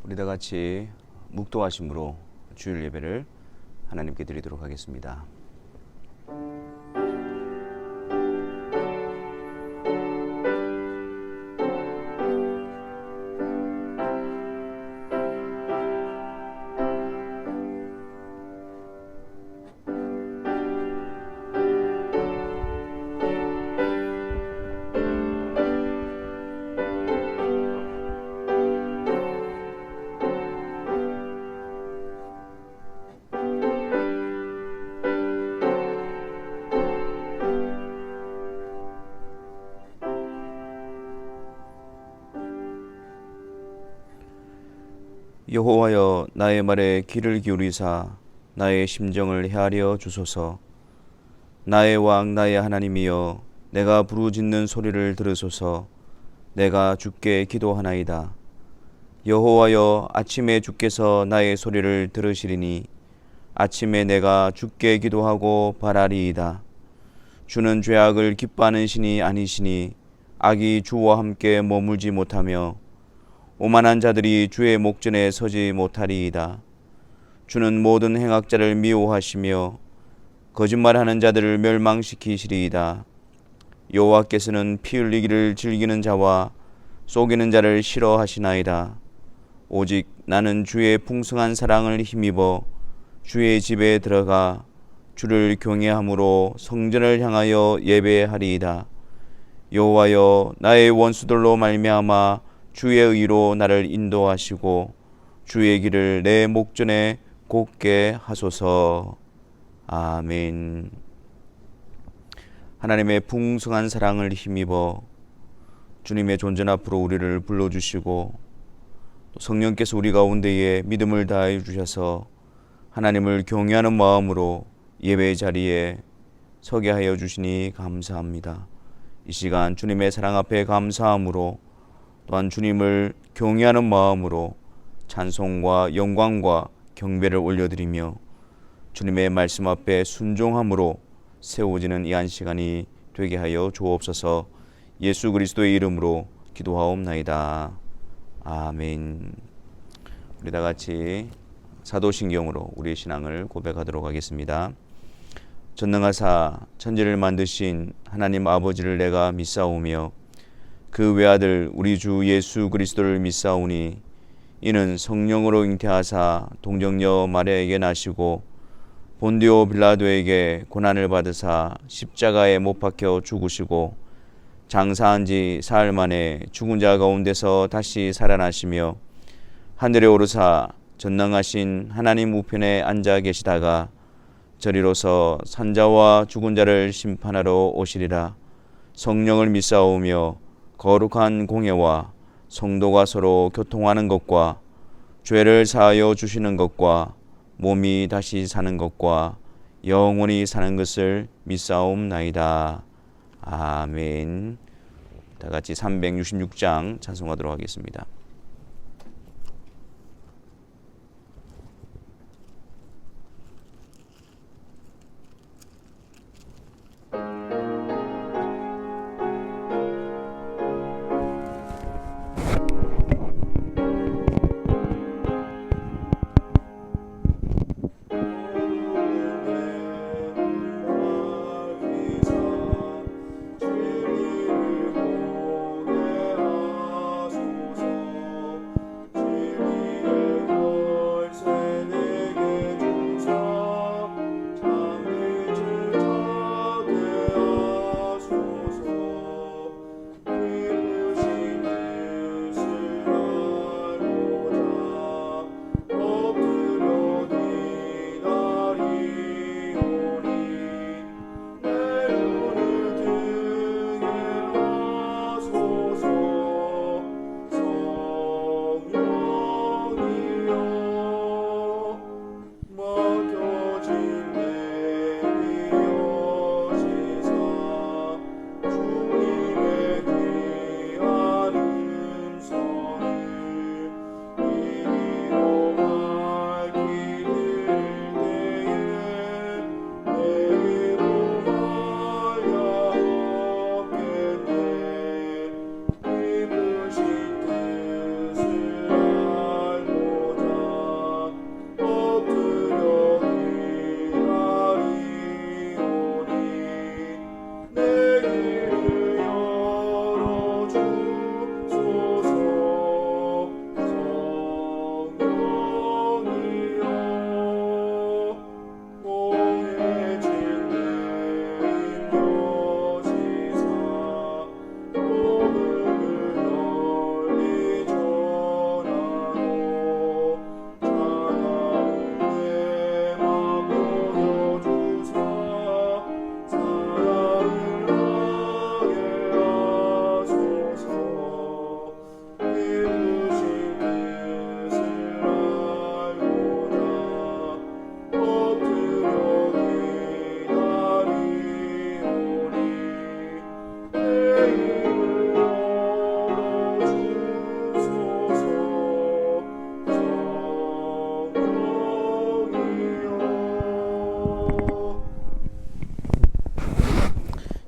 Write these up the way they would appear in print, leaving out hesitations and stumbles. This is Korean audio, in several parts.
우리 다 같이 묵도하심으로 주일 예배를 하나님께 드리도록 하겠습니다. 여호와여, 나의 말에 귀를 기울이사 나의 심정을 헤아려 주소서. 나의 왕 나의 하나님이여, 내가 부르짖는 소리를 들으소서. 내가 주께 기도하나이다. 여호와여, 아침에 주께서 나의 소리를 들으시리니 아침에 내가 주께 기도하고 바라리이다. 주는 죄악을 기뻐하는 신이 아니시니 악이 주와 함께 머물지 못하며 오만한 자들이 주의 목전에 서지 못하리이다. 주는 모든 행악자를 미워하시며 거짓말하는 자들을 멸망시키시리이다. 여호와께서는 피 흘리기를 즐기는 자와 속이는 자를 싫어하시나이다. 오직 나는 주의 풍성한 사랑을 힘입어 주의 집에 들어가 주를 경외함으로 성전을 향하여 예배하리이다. 여호와여, 나의 원수들로 말미암아 주의 의로 나를 인도하시고 주의 길을 내 목전에 곧게 하소서. 아멘. 하나님의 풍성한 사랑을 힘입어 주님의 존전 앞으로 우리를 불러주시고 성령께서 우리 가운데에 믿음을 다해 주셔서 하나님을 경외하는 마음으로 예배 자리에 서게 하여 주시니 감사합니다. 이 시간 주님의 사랑 앞에 감사함으로 또한 주님을 경외하는 마음으로 찬송과 영광과 경배를 올려드리며 주님의 말씀 앞에 순종함으로 세워지는 이 한 시간이 되게 하여 주옵소서. 예수 그리스도의 이름으로 기도하옵나이다. 아멘. 우리 다 같이 사도신경으로 우리의 신앙을 고백하도록 하겠습니다. 전능하사 천지를 만드신 하나님 아버지를 내가 믿사오며 그 외아들 우리 주 예수 그리스도를 믿사오니 이는 성령으로 잉태하사 동정녀 마리아에게 나시고 본디오 빌라도에게 고난을 받으사 십자가에 못 박혀 죽으시고 장사한 지 사흘 만에 죽은 자 가운데서 다시 살아나시며 하늘에 오르사 전능하신 하나님 우편에 앉아 계시다가 저리로서 산자와 죽은 자를 심판하러 오시리라. 성령을 믿사오며 거룩한 공예와 성도가 서로 교통하는 것과 죄를 사하여 주시는 것과 몸이 다시 사는 것과 영원히 사는 것을 믿사옵나이다. 아멘. 다 같이 366장 찬송하도록 하겠습니다.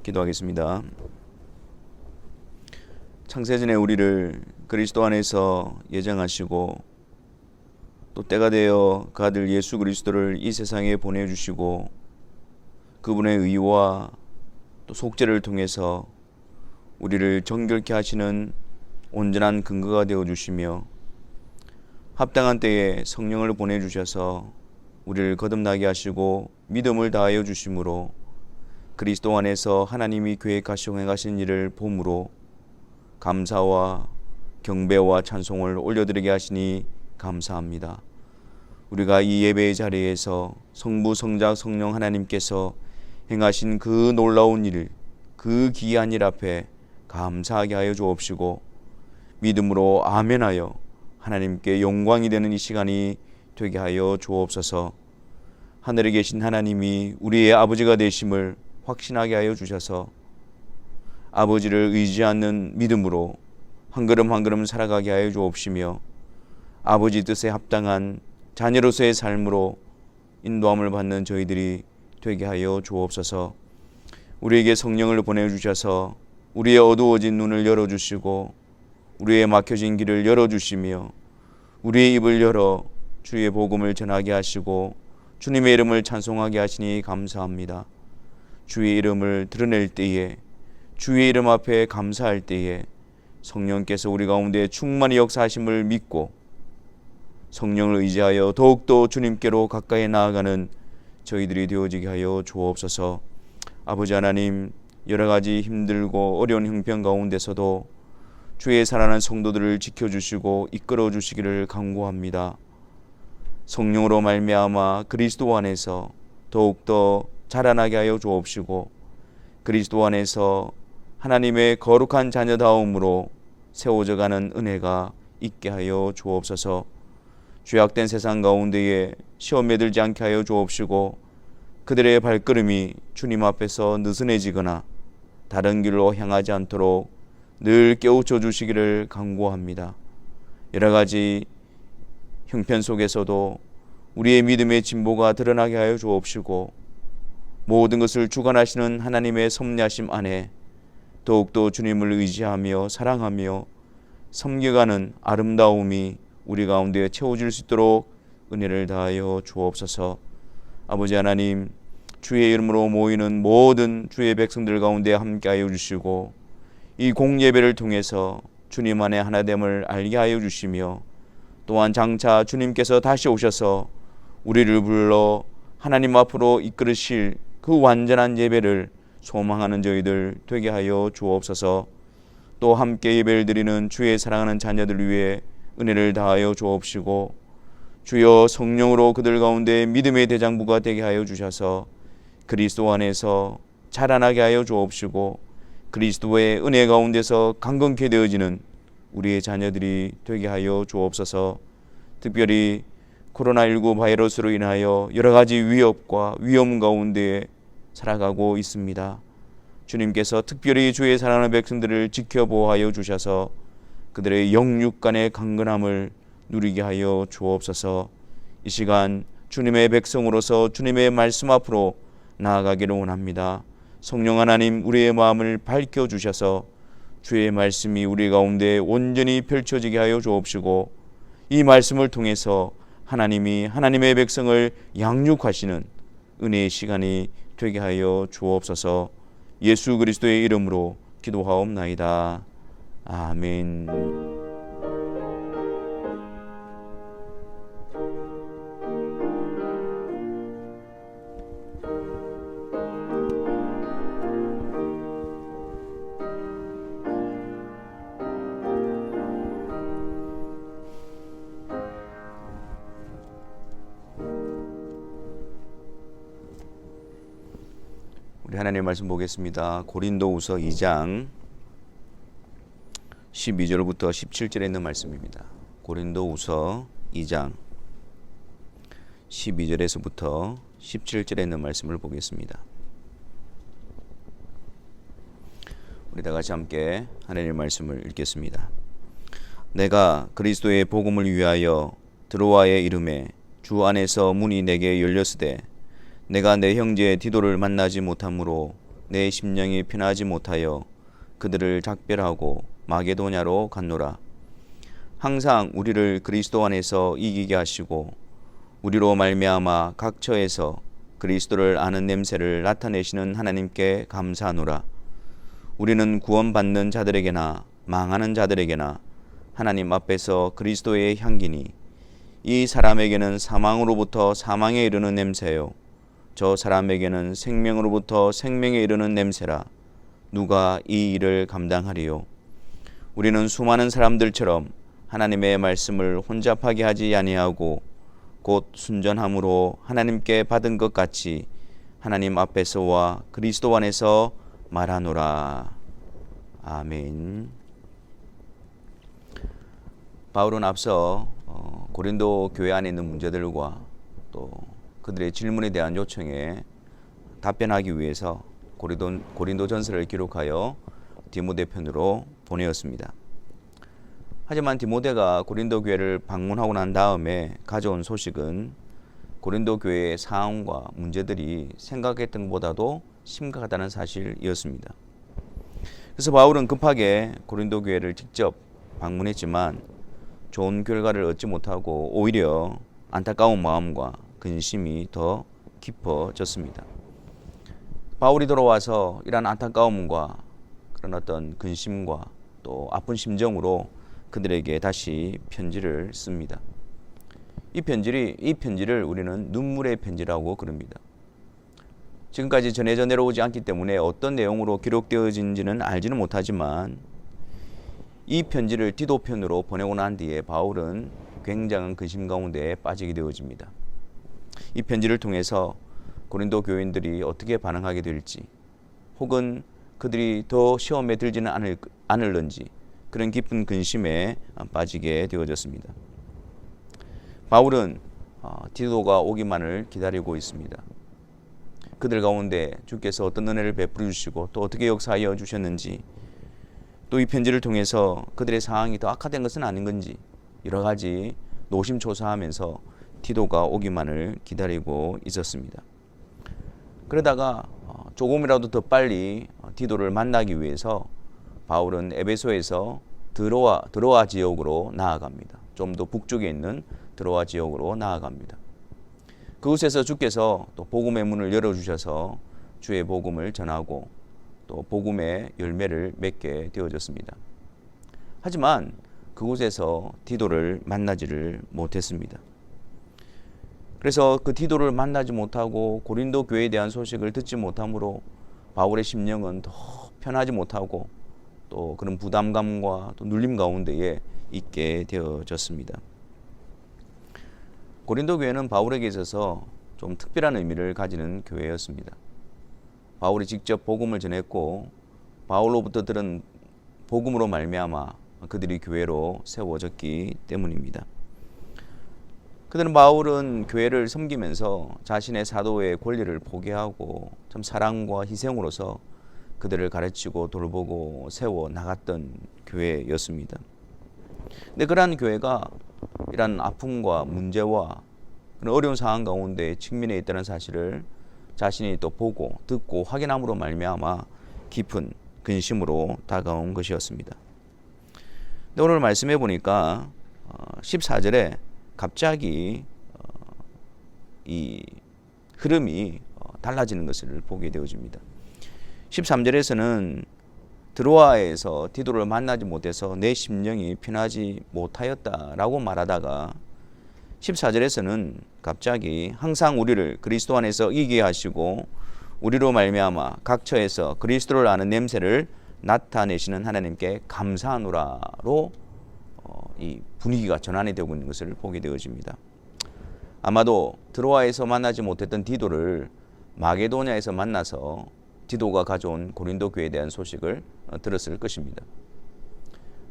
기도하겠습니다. 창세전에 우리를 그리스도 안에서 예정하시고 또 때가 되어 그 아들 예수 그리스도를 이 세상에 보내주시고 그분의 의와 또 속죄를 통해서 우리를 정결케 하시는 온전한 근거가 되어주시며 합당한 때에 성령을 보내주셔서 우리를 거듭나게 하시고 믿음을 다하여 주심으로 그리스도 안에서 하나님이 계획하시고 행하신 일을 봄으로 감사와 경배와 찬송을 올려드리게 하시니 감사합니다. 우리가 이 예배의 자리에서 성부 성자 성령 하나님께서 행하신 그 놀라운 일, 그 귀한 일 앞에 감사하게 하여 주옵시고 믿음으로 아멘하여 하나님께 영광이 되는 이 시간이 되게 하여 주옵소서. 하늘에 계신 하나님이 우리의 아버지가 되심을 확신하게 하여 주셔서 아버지를 의지하는 믿음으로 한 걸음 한 걸음 살아가게 하여 주옵시며 아버지 뜻에 합당한 자녀로서의 삶으로 인도함을 받는 저희들이 되게 하여 주옵소서. 우리에게 성령을 보내주셔서 우리의 어두워진 눈을 열어주시고 우리의 막혀진 길을 열어주시며 우리의 입을 열어 주의 복음을 전하게 하시고 주님의 이름을 찬송하게 하시니 감사합니다. 주의 이름을 드러낼 때에 주의 이름 앞에 감사할 때에 성령께서 우리 가운데 충만히 역사하심을 믿고 성령을 의지하여 더욱더 주님께로 가까이 나아가는 저희들이 되어지게 하여 주옵소서. 아버지 하나님, 여러 가지 힘들고 어려운 형편 가운데서도 주의 사랑하는 성도들을 지켜주시고 이끌어 주시기를 간구합니다. 성령으로 말미암아 그리스도 안에서 더욱더 자라나게 하여 주옵시고 그리스도 안에서 하나님의 거룩한 자녀다움으로 세워져가는 은혜가 있게 하여 주옵소서. 죄악된 세상 가운데에 시험에 들지 않게 하여 주옵시고 그들의 발걸음이 주님 앞에서 느슨해지거나 다른 길로 향하지 않도록 늘 깨우쳐 주시기를 간구합니다. 여러 가지 형편 속에서도 우리의 믿음의 진보가 드러나게 하여 주옵시고 모든 것을 주관하시는 하나님의 섭리하심 안에 더욱더 주님을 의지하며 사랑하며 섬겨가는 아름다움이 우리 가운데 채워질 수 있도록 은혜를 다하여 주옵소서. 아버지 하나님, 주의 이름으로 모이는 모든 주의 백성들 가운데 함께하여 주시고 이 공예배를 통해서 주님 안에 하나됨을 알게 하여 주시며 또한 장차 주님께서 다시 오셔서 우리를 불러 하나님 앞으로 이끌으실 그 완전한 예배를 소망하는 저희들 되게 하여 주옵소서. 또 함께 예배를 드리는 주의 사랑하는 자녀들 위해 은혜를 다하여 주옵시고 주여 성령으로 그들 가운데 믿음의 대장부가 되게 하여 주셔서 그리스도 안에서 자라나게 하여 주옵시고 그리스도의 은혜 가운데서 강건케 되어지는 우리의 자녀들이 되게 하여 주옵소서. 특별히 코로나19 바이러스로 인하여 여러 가지 위협과 위험 가운데 살아가고 있습니다. 주님께서 특별히 주의 사랑하는 백성들을 지켜보호하여 주셔서 그들의 영육 간의 강건함을 누리게 하여 주옵소서. 이 시간 주님의 백성으로서 주님의 말씀 앞으로 나아가기를 원합니다. 성령 하나님, 우리의 마음을 밝혀주셔서 주의 말씀이 우리 가운데 온전히 펼쳐지게 하여 주옵시고 이 말씀을 통해서 하나님이 하나님의 백성을 양육하시는 은혜의 시간이 되게 하여 주옵소서. 예수 그리스도의 이름으로 기도하옵나이다. 아멘. 우리 하나님의 말씀 보겠습니다. 고린도후서 2장 12절부터 17절에 있는 말씀입니다. 고린도후서 2장 12절에서부터 17절에 있는 말씀을 보겠습니다. 우리 다 같이 함께 하나님의 말씀을 읽겠습니다. 내가 그리스도의 복음을 위하여 드로아의 이름에 주 안에서 문이 내게 열렸으되 내가 내 형제 디도를 만나지 못하므로 내 심령이 편하지 못하여 그들을 작별하고 마게도냐로 갔노라. 항상 우리를 그리스도 안에서 이기게 하시고 우리로 말미암아 각 처에서 그리스도를 아는 냄새를 나타내시는 하나님께 감사하노라. 우리는 구원받는 자들에게나 망하는 자들에게나 하나님 앞에서 그리스도의 향기니 이 사람에게는 사망으로부터 사망에 이르는 냄새요 저 사람에게는 생명으로부터 생명에 이르는 냄새라. 누가 이 일을 감당하리요? 우리는 수많은 사람들처럼 하나님의 말씀을 혼잡하게 하지 아니하고 곧 순전함으로 하나님께 받은 것 같이 하나님 앞에서와 그리스도 안에서 말하노라. 아멘. 바울은 앞서 고린도 교회 안에 있는 문제들과 또 그들의 질문에 대한 요청에 답변하기 위해서 고린도전서를 기록하여 디모데 편으로 보내었습니다. 하지만 디모데가 고린도 교회를 방문하고 난 다음에 가져온 소식은 고린도 교회의 상황과 문제들이 생각했던 것보다도 심각하다는 사실이었습니다. 그래서 바울은 급하게 고린도 교회를 직접 방문했지만 좋은 결과를 얻지 못하고 오히려 안타까운 마음과 근심이 더 깊어졌습니다. 바울이 돌아와서 이러한 안타까움과 그런 어떤 근심과 또 아픈 심정으로 그들에게 다시 편지를 씁니다. 이 편지를 우리는 눈물의 편지라고 그럽니다. 지금까지 전해져 내려오지 않기 때문에 어떤 내용으로 기록되어진지는 알지는 못하지만 이 편지를 디도편으로 보내고 난 뒤에 바울은 굉장한 근심 가운데 빠지게 되어집니다. 이 편지를 통해서 고린도 교인들이 어떻게 반응하게 될지 혹은 그들이 더 시험에 들지는 않을런지 그런 깊은 근심에 빠지게 되어졌습니다. 바울은 디도가 오기만을 기다리고 있습니다. 그들 가운데 주께서 어떤 은혜를 베풀어 주시고 또 어떻게 역사하여 주셨는지 또 이 편지를 통해서 그들의 상황이 더 악화된 것은 아닌 건지 여러 가지 노심초사하면서 디도가 오기만을 기다리고 있었습니다. 그러다가 조금이라도 더 빨리 디도를 만나기 위해서 바울은 에베소에서 드로아 지역으로 나아갑니다. 좀 더 북쪽에 있는 드로아 지역으로 나아갑니다. 그곳에서 주께서 또 복음의 문을 열어주셔서 주의 복음을 전하고 또 복음의 열매를 맺게 되어졌습니다. 하지만 그곳에서 디도를 만나지를 못했습니다. 그래서 그 디도를 만나지 못하고 고린도 교회에 대한 소식을 듣지 못함으로 바울의 심령은 더 편하지 못하고 또 그런 부담감과 또 눌림 가운데에 있게 되어졌습니다. 고린도 교회는 바울에게 있어서 좀 특별한 의미를 가지는 교회였습니다. 바울이 직접 복음을 전했고 바울로부터 들은 복음으로 말미암아 그들이 교회로 세워졌기 때문입니다. 바울은 교회를 섬기면서 자신의 사도의 권리를 포기하고 참 사랑과 희생으로서 그들을 가르치고 돌보고 세워 나갔던 교회였습니다. 근데 그러한 교회가 이런 아픔과 문제와 그런 어려운 상황 가운데 직면해 있다는 사실을 자신이 또 보고 듣고 확인함으로 말미암아 깊은 근심으로 다가온 것이었습니다. 근데 오늘 말씀해 보니까 14절에 갑자기 이 흐름이 달라지는 것을 보게 되어집니다. 13절에서는 드로아에서 디도를 만나지 못해서 내 심령이 편하지 못하였다라고 말하다가 14절에서는 갑자기 항상 우리를 그리스도 안에서 이기게 하시고 우리로 말미암아 각 처에서 그리스도를 아는 냄새를 나타내시는 하나님께 감사하노라로 이 분위기가 전환이 되고 있는 것을 보게 되어집니다. 아마도 드로아에서 만나지 못했던 디도를 마게도냐에서 만나서 디도가 가져온 고린도 교회에 대한 소식을 들었을 것입니다.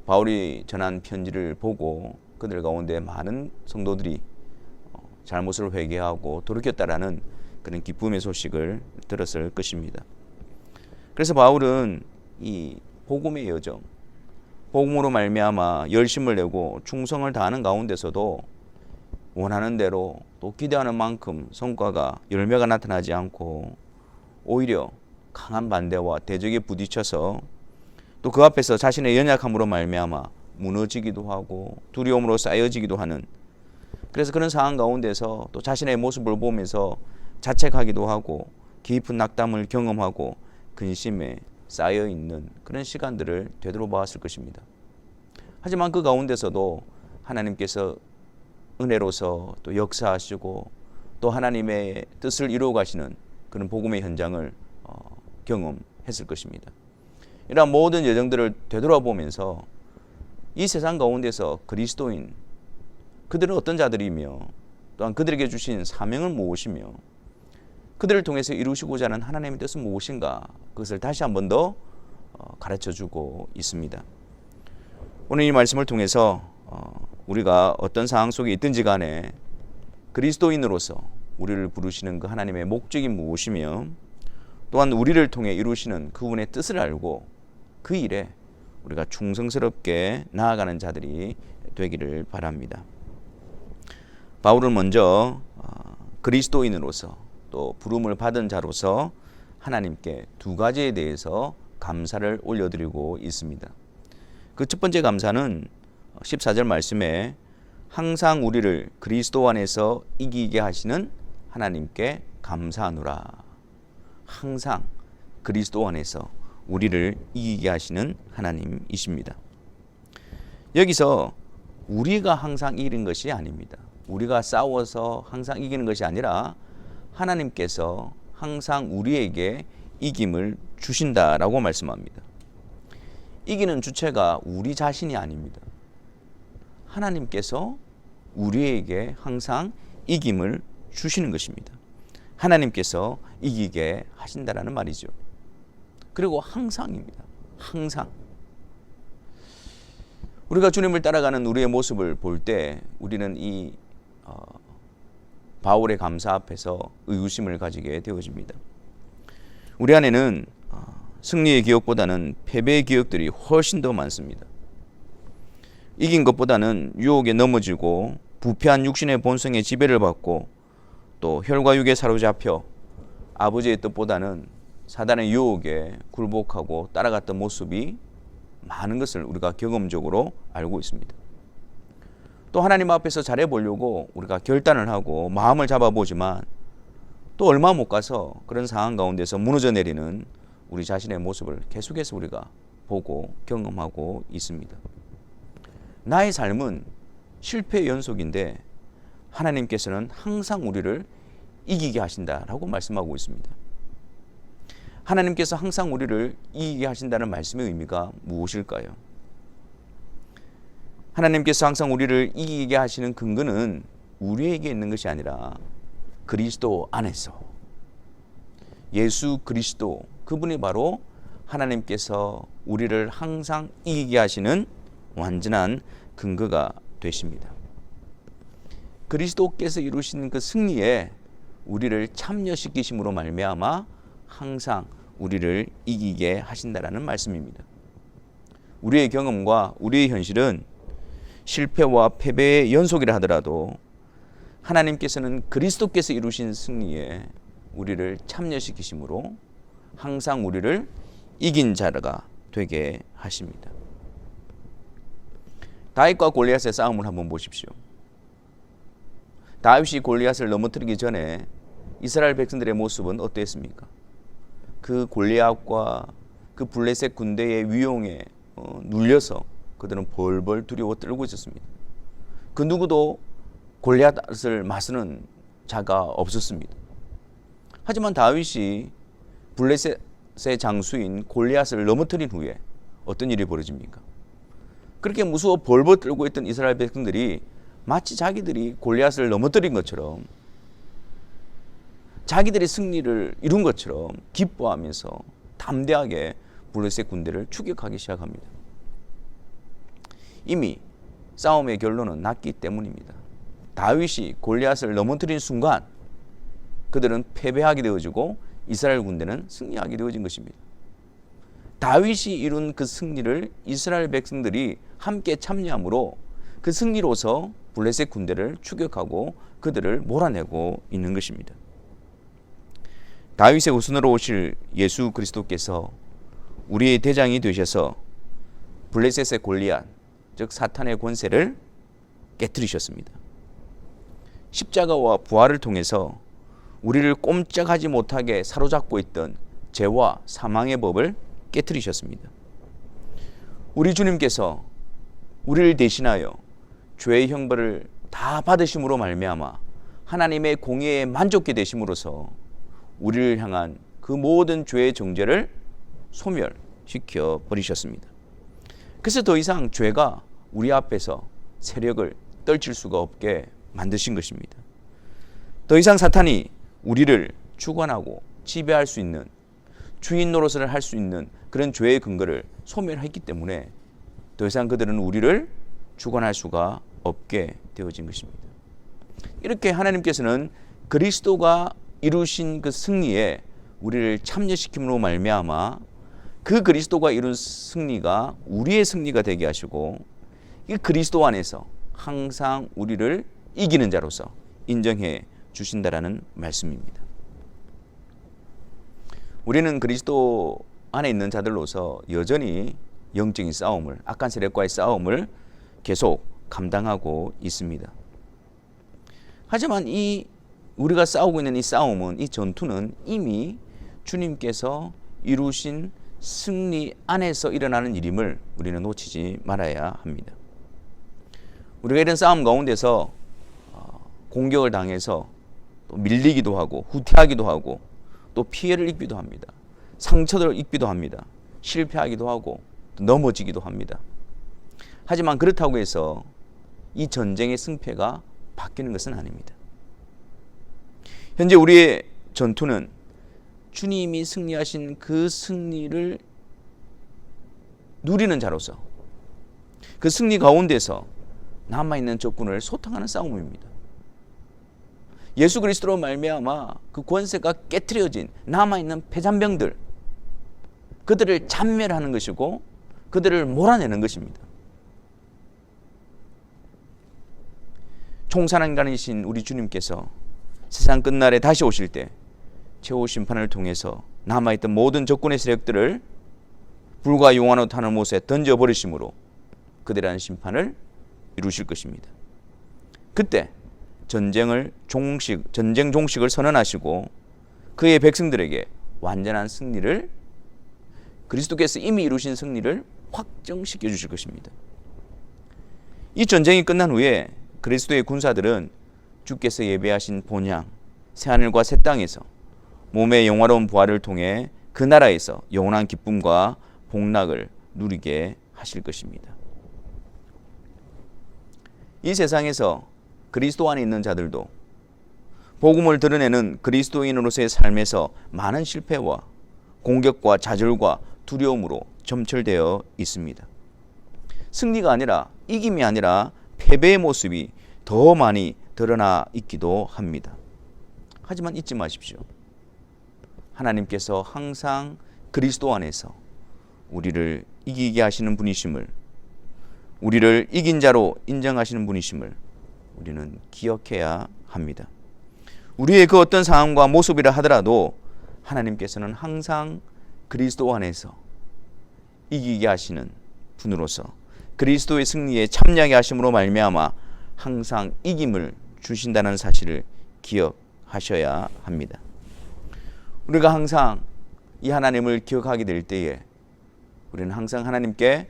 바울이 전한 편지를 보고 그들 가운데 많은 성도들이 잘못을 회개하고 돌이켰다라는 그런 기쁨의 소식을 들었을 것입니다. 그래서 바울은 이 복음의 여정, 복음으로 말미암아 열심을 내고 충성을 다하는 가운데서도 원하는 대로 또 기대하는 만큼 성과가 열매가 나타나지 않고 오히려 강한 반대와 대적에 부딪혀서 또 그 앞에서 자신의 연약함으로 말미암아 무너지기도 하고 두려움으로 쌓여지기도 하는, 그래서 그런 상황 가운데서 또 자신의 모습을 보면서 자책하기도 하고 깊은 낙담을 경험하고 근심에 쌓여있는 그런 시간들을 되돌아보았을 것입니다. 하지만 그 가운데서도 하나님께서 은혜로서 또 역사하시고 또 하나님의 뜻을 이루어 가시는 그런 복음의 현장을 경험했을 것입니다. 이러한 모든 여정들을 되돌아보면서 이 세상 가운데서 그리스도인, 그들은 어떤 자들이며 또한 그들에게 주신 사명은 무엇이며 그들을 통해서 이루시고자 하는 하나님의 뜻은 무엇인가, 그것을 다시 한 번 더 가르쳐주고 있습니다. 오늘 이 말씀을 통해서 우리가 어떤 상황 속에 있든지 간에 그리스도인으로서 우리를 부르시는 그 하나님의 목적이 무엇이며 또한 우리를 통해 이루시는 그분의 뜻을 알고 그 일에 우리가 충성스럽게 나아가는 자들이 되기를 바랍니다. 바울은 먼저 그리스도인으로서 또 부름을 받은 자로서 하나님께 두 가지에 대해서 감사를 올려드리고 있습니다. 그 첫 번째 감사는 14절 말씀에 항상 우리를 그리스도 안에서 이기게 하시는 하나님께 감사하노라. 항상 그리스도 안에서 우리를 이기게 하시는 하나님이십니다. 여기서 우리가 항상 이기는 것이 아닙니다. 우리가 싸워서 항상 이기는 것이 아니라 하나님께서 항상 우리에게 이김을 주신다라고 말씀합니다. 이기는 주체가 우리 자신이 아닙니다. 하나님께서 우리에게 항상 이김을 주시는 것입니다. 하나님께서 이기게 하신다라는 말이죠. 그리고 항상입니다. 항상. 우리가 주님을 따라가는 우리의 모습을 볼 때 우리는 이 바울의 감사 앞에서 의구심을 가지게 되어집니다. 우리 안에는 승리의 기억보다는 패배의 기억들이 훨씬 더 많습니다. 이긴 것보다는 유혹에 넘어지고 부패한 육신의 본성의 지배를 받고 또 혈과육에 사로잡혀 아버지의 뜻보다는 사단의 유혹에 굴복하고 따라갔던 모습이 많은 것을 우리가 경험적으로 알고 있습니다. 또 하나님 앞에서 잘해보려고 우리가 결단을 하고 마음을 잡아보지만 또 얼마 못 가서 그런 상황 가운데서 무너져 내리는 우리 자신의 모습을 계속해서 우리가 보고 경험하고 있습니다. 나의 삶은 실패의 연속인데 하나님께서는 항상 우리를 이기게 하신다라고 말씀하고 있습니다. 하나님께서 항상 우리를 이기게 하신다는 말씀의 의미가 무엇일까요? 하나님께서 항상 우리를 이기게 하시는 근거는 우리에게 있는 것이 아니라 그리스도 안에서, 예수 그리스도, 그분이 바로 하나님께서 우리를 항상 이기게 하시는 완전한 근거가 되십니다. 그리스도께서 이루신 그 승리에 우리를 참여시키심으로 말미암아 항상 우리를 이기게 하신다라는 말씀입니다. 우리의 경험과 우리의 현실은 실패와 패배의 연속이라 하더라도 하나님께서는 그리스도께서 이루신 승리에 우리를 참여시키심으로 항상 우리를 이긴 자가 되게 하십니다. 다윗과 골리앗의 싸움을 한번 보십시오. 다윗이 골리앗을 넘어뜨리기 전에 이스라엘 백성들의 모습은 어땠습니까? 그 골리앗과 그 블레셋 군대의 위용에 눌려서 그들은 벌벌 두려워 떨고 있었습니다. 그 누구도 골리앗을 맞서는 자가 없었습니다. 하지만 다윗이 블레셋의 장수인 골리앗을 넘어뜨린 후에 어떤 일이 벌어집니까? 그렇게 무서워 벌벌 떨고 있던 이스라엘 백성들이 마치 자기들이 골리앗을 넘어뜨린 것처럼, 자기들이 승리를 이룬 것처럼 기뻐하면서 담대하게 블레셋 군대를 추격하기 시작합니다. 이미 싸움의 결론은 났기 때문입니다. 다윗이 골리앗을 넘어뜨린 순간 그들은 패배하게 되어지고 이스라엘 군대는 승리하게 되어진 것입니다. 다윗이 이룬 그 승리를 이스라엘 백성들이 함께 참여함으로 그 승리로서 블레셋 군대를 추격하고 그들을 몰아내고 있는 것입니다. 다윗의 후손으로 오실 예수 그리스도께서 우리의 대장이 되셔서 블레셋의 골리앗, 즉 사탄의 권세를 깨뜨리셨습니다. 십자가와 부활을 통해서 우리를 꼼짝하지 못하게 사로잡고 있던 죄와 사망의 법을 깨뜨리셨습니다. 우리 주님께서 우리를 대신하여 죄의 형벌을 다 받으심으로 말미암아 하나님의 공의에 만족케 되심으로써 우리를 향한 그 모든 죄의 정죄를 소멸시켜 버리셨습니다. 그래서 더 이상 죄가 우리 앞에서 세력을 떨칠 수가 없게 만드신 것입니다. 더 이상 사탄이 우리를 주관하고 지배할 수 있는, 주인 노릇을 할 수 있는 그런 죄의 근거를 소멸했기 때문에 더 이상 그들은 우리를 주관할 수가 없게 되어진 것입니다. 이렇게 하나님께서는 그리스도가 이루신 그 승리에 우리를 참여시킴으로 말미암아 그 그리스도가 이룬 승리가 우리의 승리가 되게 하시고, 이 그리스도 안에서 항상 우리를 이기는 자로서 인정해 주신다라는 말씀입니다. 우리는 그리스도 안에 있는 자들로서 여전히 영적인 싸움을, 악한 세력과의 싸움을 계속 감당하고 있습니다. 하지만 우리가 싸우고 있는 이 싸움은, 이 전투는 이미 주님께서 이루신 승리 안에서 일어나는 일임을 우리는 놓치지 말아야 합니다. 우리가 이런 싸움 가운데서 공격을 당해서 또 밀리기도 하고 후퇴하기도 하고 또 피해를 입기도 합니다. 상처를 입기도 합니다. 실패하기도 하고 또 넘어지기도 합니다. 하지만 그렇다고 해서 이 전쟁의 승패가 바뀌는 것은 아닙니다. 현재 우리의 전투는 주님이 승리하신 그 승리를 누리는 자로서 그 승리 가운데서 남아있는 적군을 소탕하는 싸움입니다. 예수 그리스도로 말미암아 그 권세가 깨트려진 남아있는 패잔병들, 그들을 잔멸하는 것이고 그들을 몰아내는 것입니다. 총사령관이신 우리 주님께서 세상 끝날에 다시 오실 때 최후 심판을 통해서 남아있던 모든 적군의 세력들을 불과 용화로 타는 못에 던져버리심으로 그들에 대한 심판을 이루실 것입니다. 그때 전쟁 종식을 선언하시고 그의 백성들에게 완전한 승리를, 그리스도께서 이미 이루신 승리를 확정시켜 주실 것입니다. 이 전쟁이 끝난 후에 그리스도의 군사들은 주께서 예배하신 본향 새하늘과 새 땅에서 몸의 영화로운 부활을 통해 그 나라에서 영원한 기쁨과 복락을 누리게 하실 것입니다. 이 세상에서 그리스도 안에 있는 자들도 복음을 드러내는 그리스도인으로서의 삶에서 많은 실패와 공격과 좌절과 두려움으로 점철되어 있습니다. 승리가 아니라, 이김이 아니라 패배의 모습이 더 많이 드러나 있기도 합니다. 하지만 잊지 마십시오. 하나님께서 항상 그리스도 안에서 우리를 이기게 하시는 분이심을, 우리를 이긴 자로 인정하시는 분이심을 우리는 기억해야 합니다. 우리의 그 어떤 상황과 모습이라 하더라도 하나님께서는 항상 그리스도 안에서 이기게 하시는 분으로서 그리스도의 승리에 참여하게 하심으로 말미암아 항상 이김을 주신다는 사실을 기억하셔야 합니다. 우리가 항상 이 하나님을 기억하게 될 때에 우리는 항상 하나님께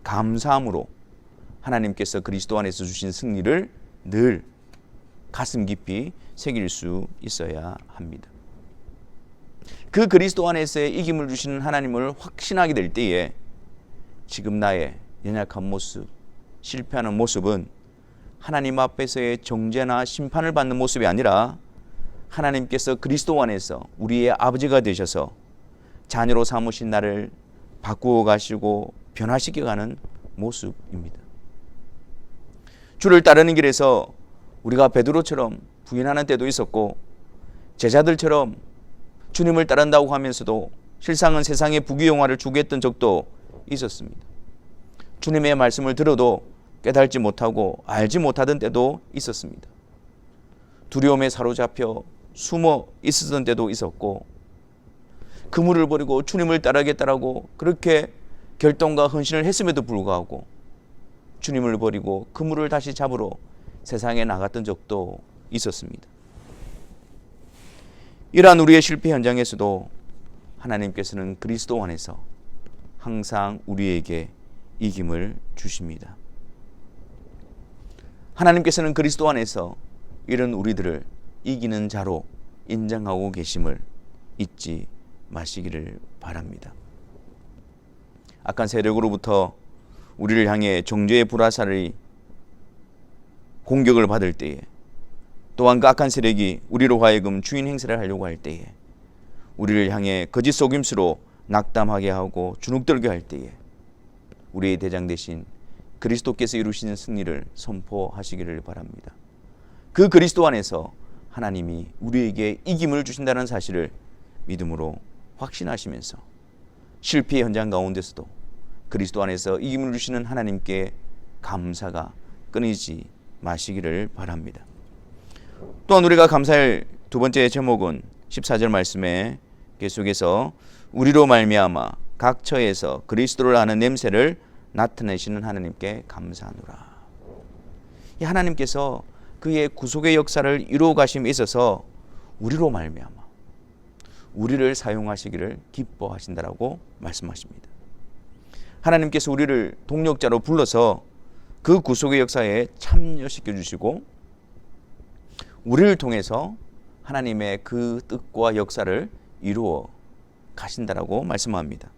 감사함으로 하나님께서 그리스도 안에서 주신 승리를 늘 가슴 깊이 새길 수 있어야 합니다. 그 그리스도 안에서의 이김을 주시는 하나님을 확신하게 될 때에 지금 나의 연약한 모습, 실패하는 모습은 하나님 앞에서의 정죄나 심판을 받는 모습이 아니라 하나님께서 그리스도 안에서 우리의 아버지가 되셔서 자녀로 삼으신 나를 바꾸어 가시고 변화시켜가는 모습입니다. 주를 따르는 길에서 우리가 베드로처럼 부인하는 때도 있었고, 제자들처럼 주님을 따른다고 하면서도 실상은 세상에 부귀영화를 추구했던 적도 있었습니다. 주님의 말씀을 들어도 깨달지 못하고 알지 못하던 때도 있었습니다. 두려움에 사로잡혀 숨어 있었던 때도 있었고, 그물을 버리고 주님을 따르겠다라고 그렇게 결단과 헌신을 했음에도 불구하고 주님을 버리고 그물을 다시 잡으러 세상에 나갔던 적도 있었습니다. 이러한 우리의 실패 현장에서도 하나님께서는 그리스도 안에서 항상 우리에게 이김을 주십니다. 하나님께서는 그리스도 안에서 이런 우리들을 이기는 자로 인정하고 계심을 잊지 마시기를 바랍니다. 악한 세력으로부터 우리를 향해 정죄의 불화살이 공격을 받을 때에, 또한 그 악한 세력이 우리로 하여금 주인 행세를 하려고 할 때에, 우리를 향해 거짓 속임수로 낙담하게 하고 주눅들게 할 때에 우리의 대장 대신 그리스도께서 이루시는 승리를 선포하시기를 바랍니다. 그 그리스도 안에서 하나님이 우리에게 이김을 주신다는 사실을 믿음으로 확신하시면서 실패의 현장 가운데서도 그리스도 안에서 이김을 주시는 하나님께 감사가 끊이지 마시기를 바랍니다. 또한 우리가 감사할 두 번째 제목은 14절 말씀에 계속해서 우리로 말미암아 각 처에서 그리스도를 아는 냄새를 나타내시는 하나님께 감사하노라. 이 하나님께서 그의 구속의 역사를 이루어 가심에 있어서 우리로 말미암아 우리를 사용하시기를 기뻐하신다라고 말씀하십니다. 하나님께서 우리를 동력자로 불러서 그 구속의 역사에 참여시켜 주시고 우리를 통해서 하나님의 그 뜻과 역사를 이루어 가신다라고 말씀합니다.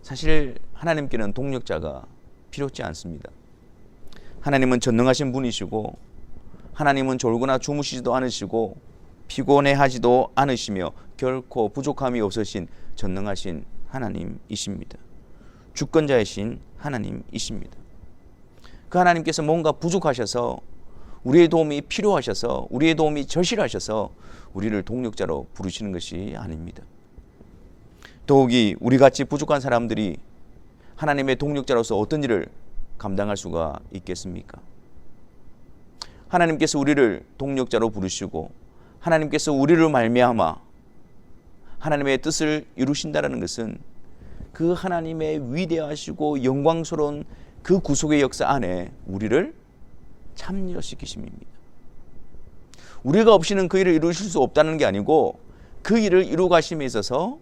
사실 하나님께는 동력자가 필요치 않습니다. 하나님은 전능하신 분이시고 하나님은 졸거나 주무시지도 않으시고 피곤해하지도 않으시며 결코 부족함이 없으신 전능하신 하나님이십니다. 주권자이신 하나님이십니다. 그 하나님께서 뭔가 부족하셔서 우리의 도움이 필요하셔서 우리의 도움이 절실하셔서 우리를 동력자로 부르시는 것이 아닙니다. 더욱이 우리같이 부족한 사람들이 하나님의 동력자로서 어떤 일을 감당할 수가 있겠습니까? 하나님께서 우리를 동력자로 부르시고 하나님께서 우리를 말미암아 하나님의 뜻을 이루신다는 것은 그 하나님의 위대하시고 영광스러운 그 구속의 역사 안에 우리를 참여시키심입니다. 우리가 없이는 그 일을 이루실 수 없다는 게 아니고 그 일을 이루 가심에 있어서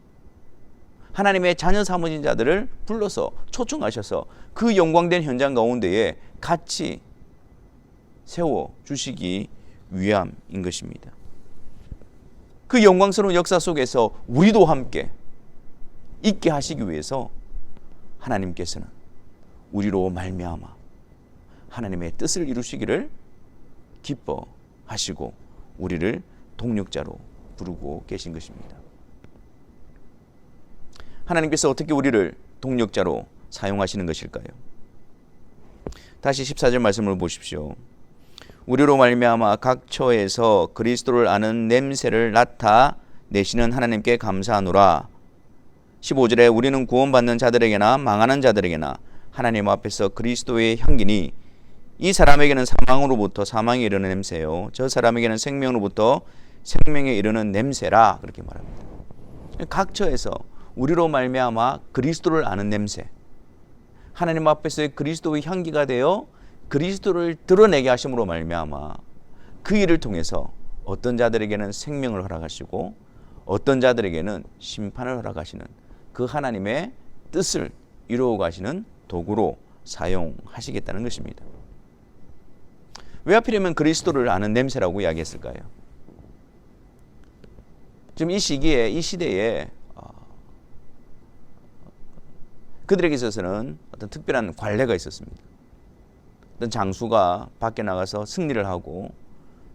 하나님의 자녀 삼으신 자들을 불러서 초청하셔서 그 영광된 현장 가운데에 같이 세워주시기 위함인 것입니다. 그 영광스러운 역사 속에서 우리도 함께 있게 하시기 위해서 하나님께서는 우리로 말미암아 하나님의 뜻을 이루시기를 기뻐하시고 우리를 동력자로 부르고 계신 것입니다. 하나님께서 어떻게 우리를 동력자로 사용하시는 것일까요? 다시 14절 말씀을 보십시오. 우리로 말미암아 각 처에서 그리스도를 아는 냄새를 나타내시는 하나님께 감사하노라. 15절에 우리는 구원받는 자들에게나 망하는 자들에게나 하나님 앞에서 그리스도의 향기니 이 사람에게는 사망으로부터 사망에 이르는 냄새요 저 사람에게는 생명으로부터 생명에 이르는 냄새라 그렇게 말합니다. 각 처에서 우리로 말미암아 그리스도를 아는 냄새, 하나님 앞에서의 그리스도의 향기가 되어 그리스도를 드러내게 하심으로 말미암아 그 일을 통해서 어떤 자들에게는 생명을 허락하시고 어떤 자들에게는 심판을 허락하시는 그 하나님의 뜻을 이루어 가시는 도구로 사용하시겠다는 것입니다. 왜 하필이면 그리스도를 아는 냄새라고 이야기했을까요? 지금 이 시기에, 이 시대에 그들에게 있어서는 어떤 특별한 관례가 있었습니다. 어떤 장수가 밖에 나가서 승리를 하고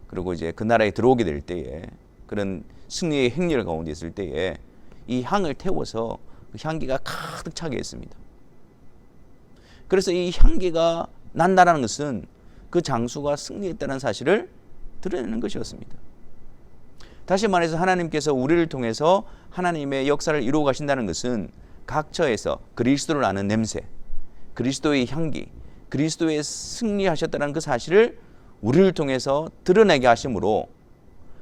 그리고 이제 그 나라에 들어오게 될 때에 그런 승리의 행렬 가운데 있을 때에 이 향을 태워서 그 향기가 가득 차게 했습니다. 그래서 이 향기가 난다라는 것은 그 장수가 승리했다는 사실을 드러내는 것이었습니다. 다시 말해서 하나님께서 우리를 통해서 하나님의 역사를 이루어 가신다는 것은 각 처에서 그리스도를 아는 냄새, 그리스도의 향기, 그리스도의 승리하셨다는 그 사실을 우리를 통해서 드러내게 하심으로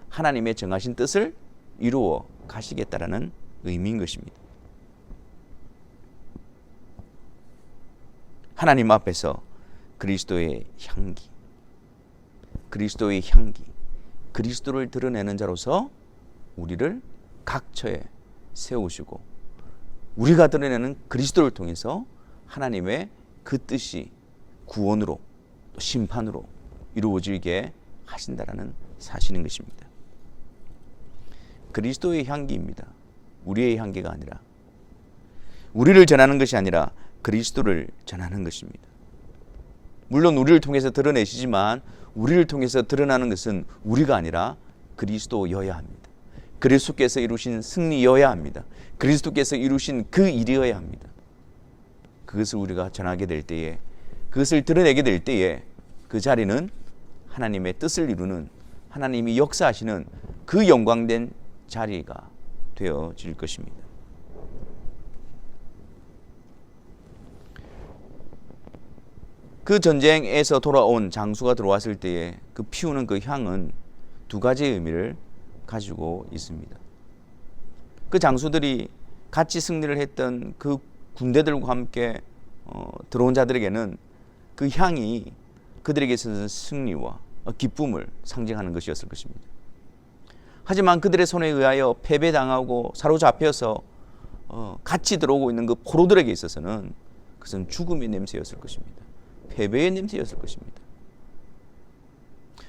하나님의 정하신 뜻을 이루어 가시겠다라는 의미인 것입니다. 하나님 앞에서 그리스도의 향기, 그리스도를 드러내는 자로서 우리를 각처에 세우시고, 우리가 드러내는 그리스도를 통해서 하나님의 그 뜻이 구원으로 또 심판으로 이루어지게 하신다라는 사실인 것입니다. 그리스도의 향기입니다. 우리의 향기가 아니라, 우리를 전하는 것이 아니라 그리스도를 전하는 것입니다. 물론 우리를 통해서 드러내시지만 우리를 통해서 드러나는 것은 우리가 아니라 그리스도여야 합니다. 그리스도께서 이루신 승리여야 합니다. 그리스도께서 이루신 그 일이어야 합니다. 그것을 우리가 전하게 될 때에, 그것을 드러내게 될 때에 그 자리는 하나님의 뜻을 이루는, 하나님이 역사하시는 그 영광된 자리가 되어질 것입니다. 그 전쟁에서 돌아온 장수가 들어왔을 때에 그 피우는 그 향은 두 가지의 의미를 가지고 있습니다. 그 장수들이 같이 승리를 했던 그 군대들과 함께 들어온 자들에게는 그 향이 그들에게 있어서 승리와 기쁨을 상징하는 것이었을 것입니다. 하지만 그들의 손에 의하여 패배당하고 사로잡혀서 같이 들어오고 있는 그 포로들에게 있어서는 그것은 죽음의 냄새였을 것입니다. 패배의 냄새였을 것입니다.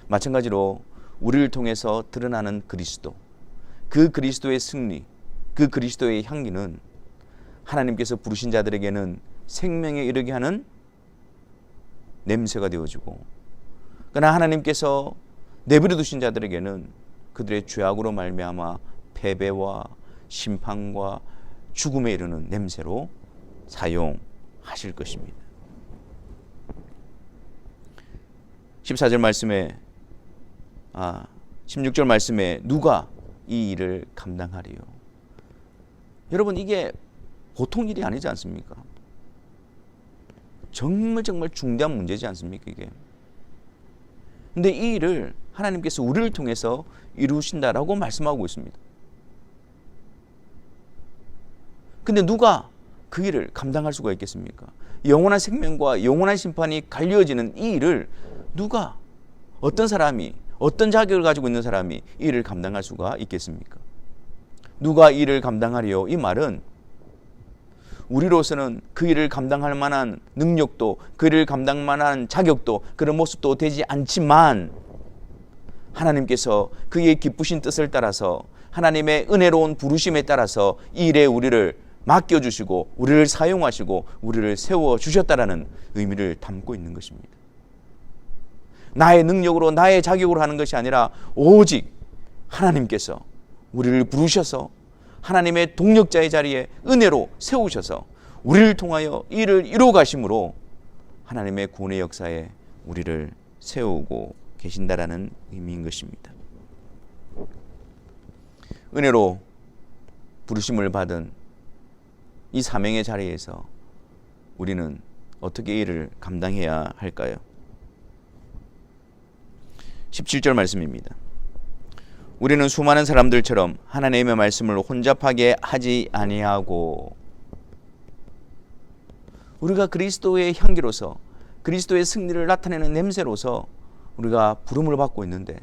마찬가지로 우리를 통해서 드러나는 그리스도, 그 그리스도의 승리, 그 그리스도의 향기는 하나님께서 부르신 자들에게는 생명에 이르게 하는 냄새가 되어지고, 그러나 하나님께서 내버려 두신 자들에게는 그들의 죄악으로 말미암아 패배와 심판과 죽음에 이르는 냄새로 사용하실 것입니다. 14절 말씀에 16절 말씀에 누가 이 일을 감당하리요? 여러분, 이게 보통 일이 아니지 않습니까? 정말 중대한 문제지 않습니까, 이게? 근데 이 일을 하나님께서 우리를 통해서 이루신다라고 말씀하고 있습니다. 근데 누가 그 일을 감당할 수가 있겠습니까? 영원한 생명과 영원한 심판이 갈려지는 이 일을 누가, 어떤 사람이, 어떤 자격을 가지고 있는 사람이 이 일을 감당할 수가 있겠습니까? 누가 이 일을 감당하리요? 이 말은 우리로서는 그 일을 감당할 만한 능력도, 그 일을 감당할 만한 자격도, 그런 모습도 되지 않지만 하나님께서 그의 기쁘신 뜻을 따라서, 하나님의 은혜로운 부르심에 따라서 이 일에 우리를 맡겨주시고 우리를 사용하시고 우리를 세워주셨다라는 의미를 담고 있는 것입니다. 나의 능력으로, 나의 자격으로 하는 것이 아니라 오직 하나님께서 우리를 부르셔서 하나님의 동력자의 자리에 은혜로 세우셔서 우리를 통하여 이를 이루어 가심으로 하나님의 구원의 역사에 우리를 세우고 계신다라는 의미인 것입니다. 은혜로 부르심을 받은 이 사명의 자리에서 우리는 어떻게 이를 감당해야 할까요? 17절 말씀입니다. 우리는 수많은 사람들처럼 하나님의 말씀을 혼잡하게 하지 아니하고, 우리가 그리스도의 향기로서, 그리스도의 승리를 나타내는 냄새로서 우리가 부름을 받고 있는데,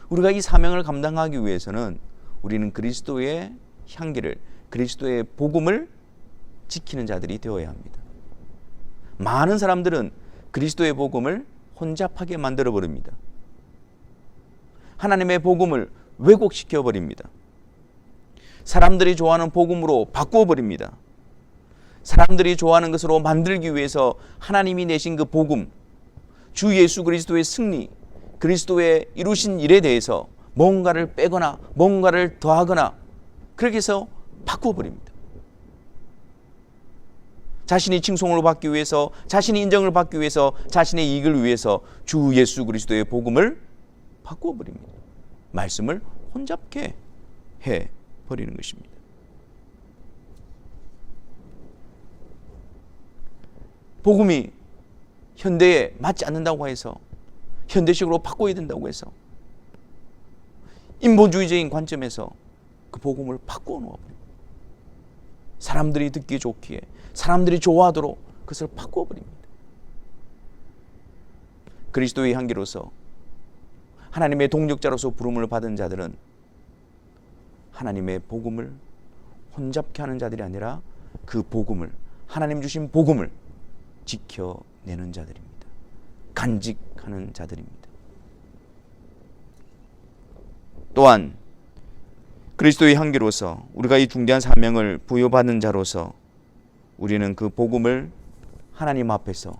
우리가 이 사명을 감당하기 위해서는 우리는 그리스도의 향기를, 그리스도의 복음을 지키는 자들이 되어야 합니다. 많은 사람들은 그리스도의 복음을 혼잡하게 만들어 버립니다. 하나님의 복음을 왜곡시켜 버립니다. 사람들이 좋아하는 복음으로 바꾸어 버립니다. 사람들이 좋아하는 것으로 만들기 위해서 하나님이 내신 그 복음, 주 예수 그리스도의 승리, 그리스도의 이루신 일에 대해서 뭔가를 빼거나 뭔가를 더하거나 그렇게 해서 바꾸어 버립니다. 자신이 칭송을 받기 위해서, 자신이 인정을 받기 위해서, 자신의 이익을 위해서 주 예수 그리스도의 복음을 바꾸어 버립니다. 말씀을 혼잡게 해 버리는 것입니다. 복음이 현대에 맞지 않는다고 해서, 현대식으로 바꿔야 된다고 해서, 인본주의적인 관점에서 그 복음을 바꾸어 놓아버립니다. 사람들이 듣기 좋기에, 사람들이 좋아하도록 그것을 바꾸어 버립니다. 그리스도의 향기로서 하나님의 동력자로서 부름을 받은 자들은 하나님의 복음을 혼잡케 하는 자들이 아니라 그 복음을, 하나님 주신 복음을 지켜내는 자들입니다. 간직하는 자들입니다. 또한 그리스도의 향기로서 우리가 이 중대한 사명을 부여받은 자로서 우리는 그 복음을 하나님 앞에서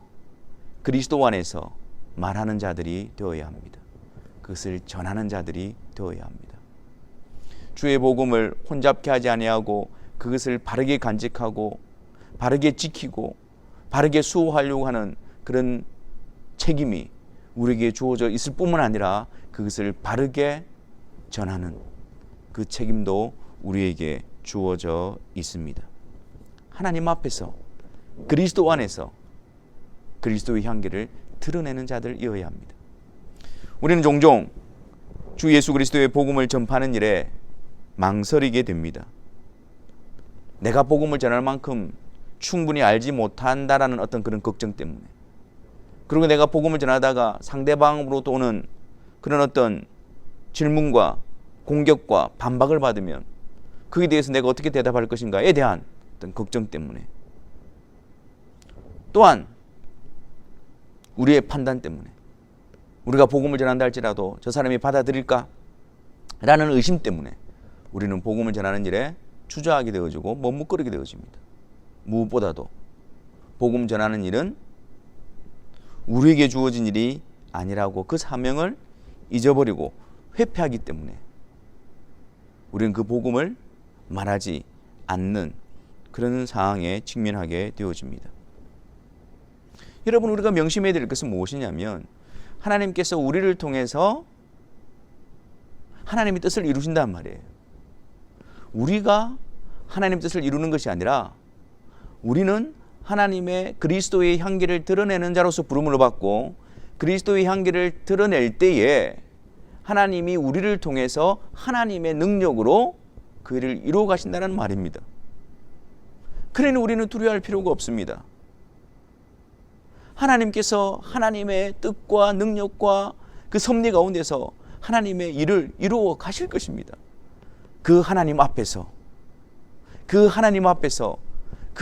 그리스도 안에서 말하는 자들이 되어야 합니다. 그것을 전하는 자들이 되어야 합니다. 주의 복음을 혼잡케 하지 아니하고 그것을 바르게 간직하고 바르게 지키고 바르게 수호하려고 하는 그런 책임이 우리에게 주어져 있을 뿐만 아니라 그것을 바르게 전하는 그 책임도 우리에게 주어져 있습니다. 하나님 앞에서 그리스도 안에서 그리스도의 향기를 드러내는 자들이어야 합니다. 우리는 종종 주 예수 그리스도의 복음을 전파하는 일에 망설이게 됩니다. 내가 복음을 전할 만큼 충분히 알지 못한다라는 어떤 그런 걱정 때문에, 그리고 내가 복음을 전하다가 상대방으로부터 오는 그런 어떤 질문과 공격과 반박을 받으면 그에 대해서 내가 어떻게 대답할 것인가에 대한 어떤 걱정 때문에, 또한 우리의 판단 때문에, 우리가 복음을 전한다 할지라도 저 사람이 받아들일까? 라는 의심 때문에 우리는 복음을 전하는 일에 주저하게 되어지고 머뭇거리게 되어집니다. 무엇보다도 복음 전하는 일은 우리에게 주어진 일이 아니라고 그 사명을 잊어버리고 회피하기 때문에 우리는 그 복음을 말하지 않는 그런 상황에 직면하게 되어집니다. 여러분, 우리가 명심해야 될 것은 무엇이냐면 하나님께서 우리를 통해서 하나님의 뜻을 이루신단 말이에요. 우리가 하나님의 뜻을 이루는 것이 아니라 우리는 하나님의 그리스도의 향기를 드러내는 자로서 부름을 받고 그리스도의 향기를 드러낼 때에 하나님이 우리를 통해서 하나님의 능력으로 그 일을 이루어 가신다는 말입니다. 그러니 우리는 두려워할 필요가 없습니다. 하나님께서 하나님의 뜻과 능력과 그 섭리 가운데서 하나님의 일을 이루어 가실 것입니다. 그 하나님 앞에서 그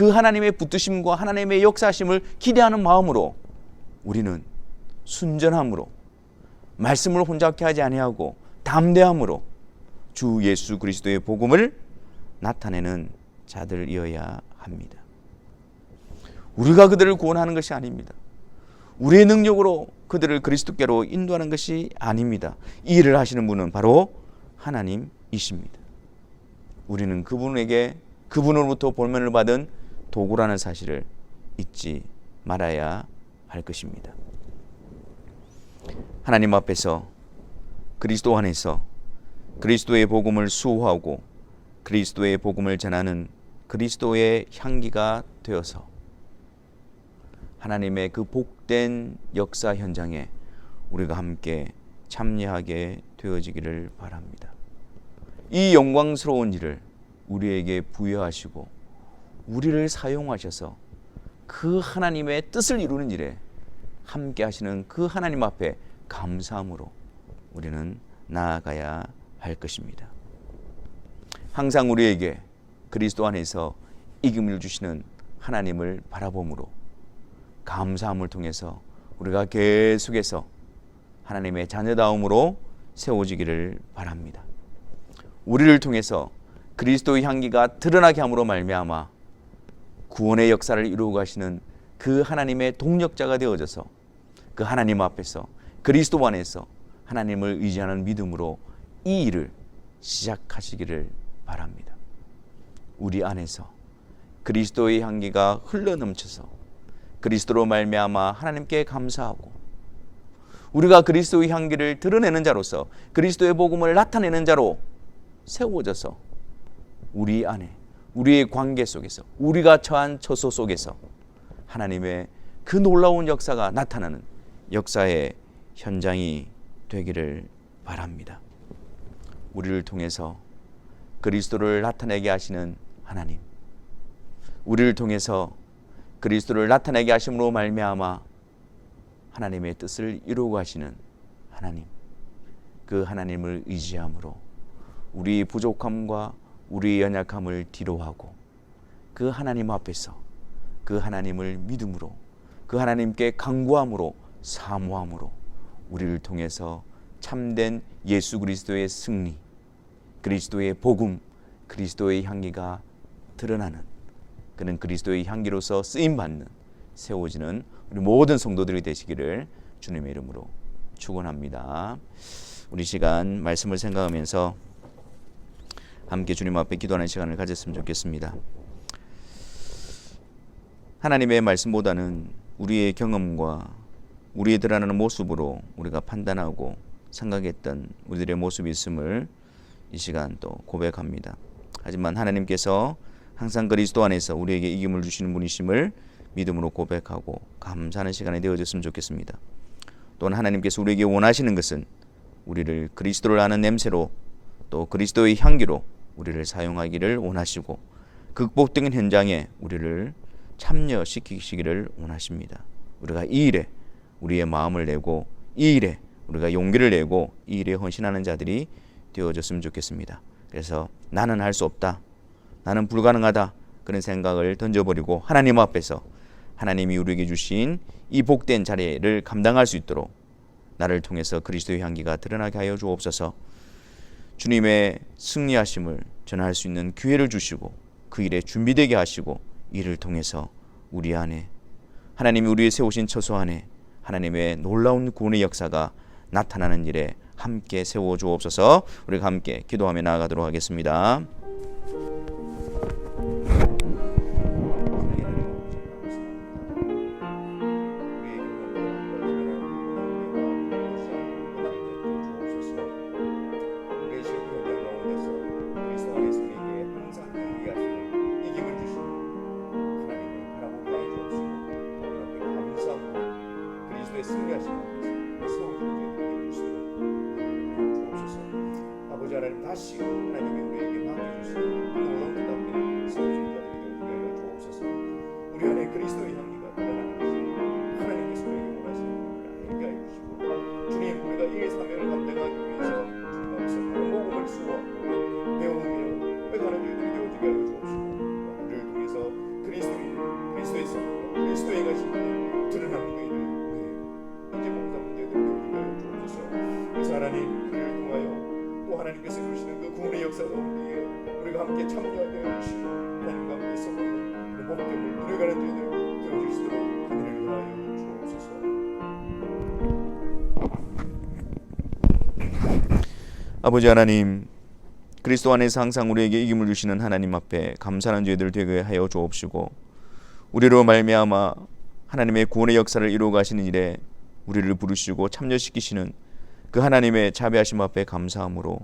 하나님의 붙드심과 하나님의 역사심을 기대하는 마음으로 우리는 순전함으로 말씀을 혼잡케 하지 아니하고 담대함으로 주 예수 그리스도의 복음을 나타내는 자들이어야 합니다. 우리가 그들을 구원하는 것이 아닙니다. 우리의 능력으로 그들을 그리스도께로 인도하는 것이 아닙니다. 이 일을 하시는 분은 바로 하나님이십니다. 우리는 그분으로부터 볼면을 받은 도구라는 사실을 잊지 말아야 할 것입니다. 하나님 앞에서 그리스도 안에서 그리스도의 복음을 수호하고 그리스도의 복음을 전하는 그리스도의 향기가 되어서 하나님의 그 복된 역사 현장에 우리가 함께 참여하게 되어지기를 바랍니다. 이 영광스러운 일을 우리에게 부여하시고 우리를 사용하셔서 그 하나님의 뜻을 이루는 일에 함께 하시는 그 하나님 앞에 감사함으로 우리는 나아가야 할 것입니다. 항상 우리에게 그리스도 안에서 이김을 주시는 하나님을 바라봄으로 감사함을 통해서 우리가 계속해서 하나님의 자녀다움으로 세워지기를 바랍니다. 우리를 통해서 그리스도의 향기가 드러나게 함으로 말미암아 구원의 역사를 이루어 가시는 그 하나님의 동력자가 되어져서 그 하나님 앞에서 그리스도 안에서 하나님을 의지하는 믿음으로 이 일을 시작하시기를 바랍니다. 우리 안에서 그리스도의 향기가 흘러넘쳐서 그리스도로 말미암아 하나님께 감사하고 우리가 그리스도의 향기를 드러내는 자로서 그리스도의 복음을 나타내는 자로 세워져서 우리 안에 우리의 관계 속에서 우리가 처한 처소 속에서 하나님의 그 놀라운 역사가 나타나는 역사의 현장이 되기를 바랍니다. 우리를 통해서 그리스도를 나타내게 하시는 하나님, 우리를 통해서 그리스도를 나타내게 하심으로 말미암아 하나님의 뜻을 이루고 하시는 하나님, 그 하나님을 의지함으로 우리 부족함과 우리의 연약함을 뒤로하고 그 하나님 앞에서 그 하나님을 믿음으로 그 하나님께 간구함으로 사모함으로 우리를 통해서 참된 예수 그리스도의 승리, 그리스도의 복음, 그리스도의 향기가 드러나는, 그는 그리스도의 향기로서 쓰임받는, 세워지는 우리 모든 성도들이 되시기를 주님의 이름으로 축원합니다. 우리 시간 말씀을 생각하면서 함께 주님 앞에 기도하는 시간을 가졌으면 좋겠습니다. 하나님의 말씀보다는 우리의 경험과 우리의 드러나는 모습으로 우리가 판단하고 생각했던 우리들의 모습이 있음을 이 시간 또 고백합니다. 하지만 하나님께서 항상 그리스도 안에서 우리에게 이김을 주시는 분이심을 믿음으로 고백하고 감사하는 시간이 되어졌으면 좋겠습니다. 또한 하나님께서 우리에게 원하시는 것은 우리를 그리스도를 아는 냄새로 또 그리스도의 향기로 우리를 사용하기를 원하시고 극복된 현장에 우리를 참여시키시기를 원하십니다. 우리가 이 일에 우리의 마음을 내고 이 일에 우리가 용기를 내고 이 일에 헌신하는 자들이 되어졌으면 좋겠습니다. 그래서 나는 할 수 없다, 나는 불가능하다, 그런 생각을 던져버리고 하나님 앞에서 하나님이 우리에게 주신 이 복된 자리를 감당할 수 있도록 나를 통해서 그리스도의 향기가 드러나게 하여 주옵소서. 주님의 승리하심을 전할 수 있는 기회를 주시고 그 일에 준비되게 하시고 이를 통해서 우리 안에 하나님이 우리의 세우신 처소 안에 하나님의 놀라운 구원의 역사가 나타나는 일에 함께 세워 주옵소서. 우리가 함께 기도하며 나아가도록 하겠습니다. 하나님 다시 하나님이 우리에게 맡겨주신 놀라운 대답을 세워준 자들이 되게 하여 주옵소서. 우리 안에 그리스도의 향기가 드러나는 것을 하나님께서 우리에게 원하시는 것을 알게 하여 주시고, 주님, 우리가 이 사명을 감당하기 위해서 주님 앞에서 복음을 수고하고 배우며 회개하는 저희들이 되어지게 하여 주옵시고, 우리를 통해서 그리스도의 성과 그리스도의 가심이 드러나는 것을 이제 봉사하는 저희들이 되어지게 하여 주옵소서. 그래서 하나님, 우리를 통하여 하나님께서 이루시는 그 구원의 역사 가운데 우리가 함께 참여하게 해주시고 하나님과 함께 섞는 그 복됨을 누려가는 저희들 되어주시도록 은혜를 더하여 주옵소서. 아버지 하나님, 그리스도 안에서 항상 우리에게 이김을 주시는 하나님 앞에 감사하는 저희들 되게 하여 주옵시고, 우리로 말미암아 하나님의 구원의 역사를 이루어 가시는 일에 우리를 부르시고 참여시키시는 그 하나님의 자비하심 앞에 감사함으로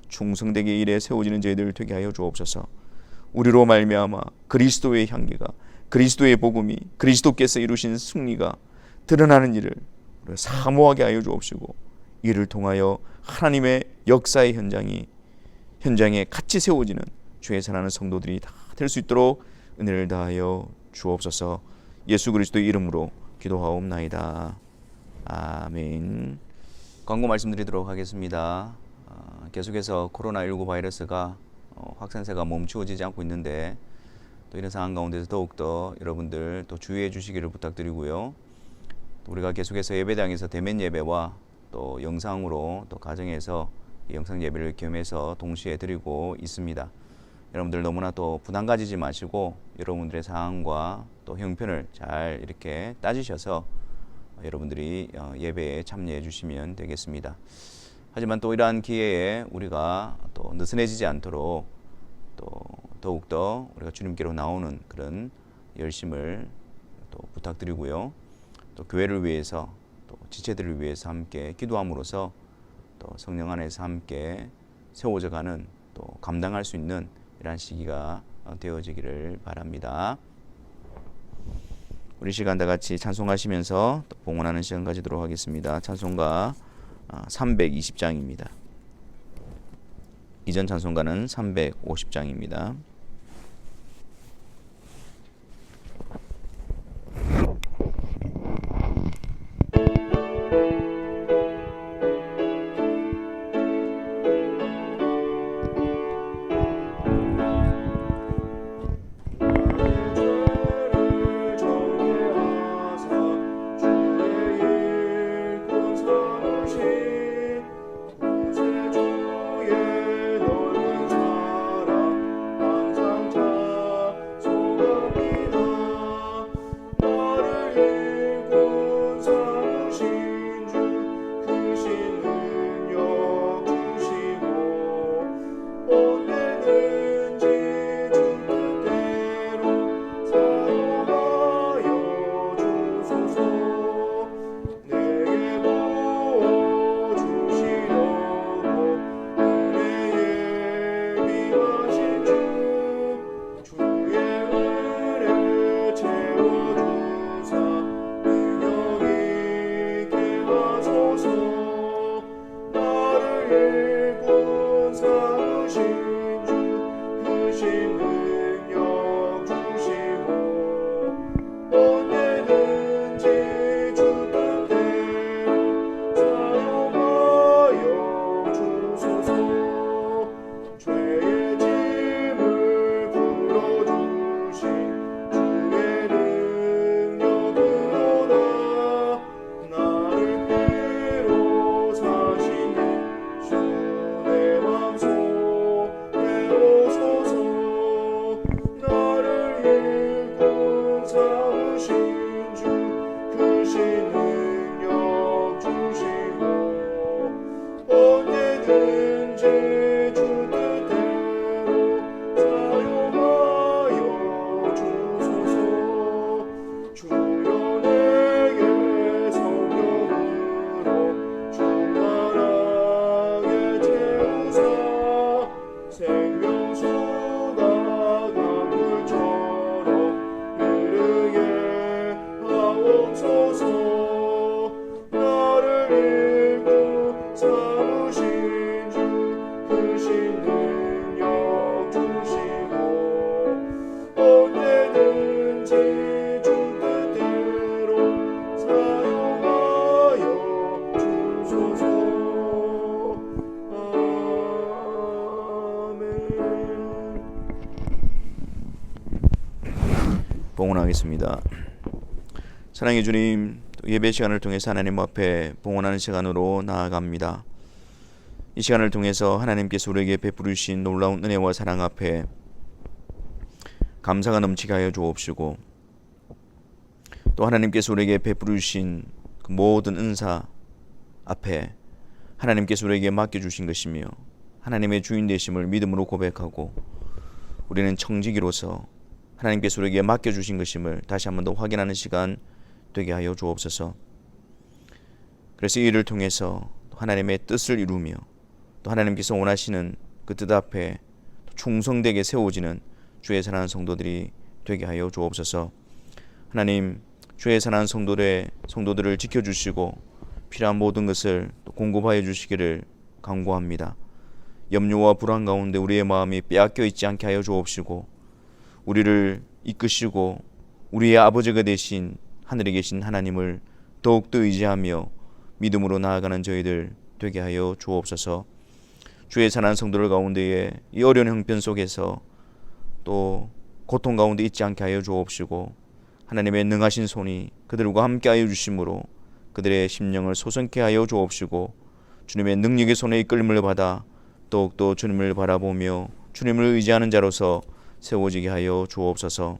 충성되게 일에 세워지는 저희들 되게 하여 주옵소서. 우리로 말미암아 그리스도의 향기가, 그리스도의 복음이, 그리스도께서 이루신 승리가 드러나는 일을 사모하게 하여 주옵시고, 이를 통하여 하나님의 역사의 현장에 같이 세워지는 주의 사랑하는 성도들이 다 될 수 있도록 은혜를 다하여 주옵소서. 예수 그리스도의 이름으로 기도하옵나이다. 아멘. 광고 말씀드리도록 하겠습니다. 계속해서 코로나19 바이러스가 확산세가 멈추어지지 않고 있는데, 또 이런 상황 가운데서 더욱더 여러분들 또 주의해 주시기를 부탁드리고요. 또 우리가 계속해서 예배당에서 대면 예배와 또 영상으로 또 가정에서 영상 예배를 겸해서 동시에 드리고 있습니다. 여러분들 너무나 또 부담 가지지 마시고 여러분들의 상황과 또 형편을 잘 이렇게 따지셔서 여러분들이 예배에 참여해 주시면 되겠습니다. 하지만 또 이러한 기회에 우리가 또 느슨해지지 않도록 또 더욱더 우리가 주님께로 나오는 그런 열심을 또 부탁드리고요. 또 교회를 위해서 또 지체들을 위해서 함께 기도함으로써 또 성령 안에서 함께 세워져 가는, 또 감당할 수 있는 이러한 시기가 되어지기를 바랍니다. 우리 시간 다 같이 찬송하시면서 또 봉헌하는 시간 가지도록 하겠습니다. 찬송가 320장입니다. 이전 찬송가는 350장입니다. 봉헌하겠습니다. 사랑의 주님, 예배 시간을 통해서 하나님 앞에 봉헌하는 시간으로 나아갑니다. 이 시간을 통해서 하나님께서 우리에게 베푸르신 놀라운 은혜와 사랑 앞에 감사가 넘치게 하여 주옵시고, 또 하나님께서 우리에게 베푸르신 그 모든 은사 앞에 하나님께서 우리에게 맡겨주신 것이며 하나님의 주인 되심을 믿음으로 고백하고 우리는 청지기로서 하나님께서 우리에게 맡겨주신 것임을 다시 한 번 더 확인하는 시간 되게 하여 주옵소서. 그래서 이 일을 통해서 하나님의 뜻을 이루며 또 하나님께서 원하시는 그 뜻 앞에 충성되게 세워지는 주의 사랑하는 성도들이 되게 하여 주옵소서. 하나님, 주의 사랑하는 성도들을 지켜주시고 필요한 모든 것을 또 공급하여 주시기를 간구합니다. 염려와 불안 가운데 우리의 마음이 빼앗겨 있지 않게 하여 주옵시고, 우리를 이끄시고 우리의 아버지가 되신 하늘에 계신 하나님을 더욱더 의지하며 믿음으로 나아가는 저희들 되게 하여 주옵소서. 주의 사랑하는 성도들 가운데에 이 어려운 형편 속에서 또 고통 가운데 있지 않게 하여 주옵시고, 하나님의 능하신 손이 그들과 함께 하여 주심으로 그들의 심령을 소성케 하여 주옵시고, 주님의 능력의 손에 이끌림을 받아 더욱더 주님을 바라보며 주님을 의지하는 자로서 세워지게 하여 주옵소서.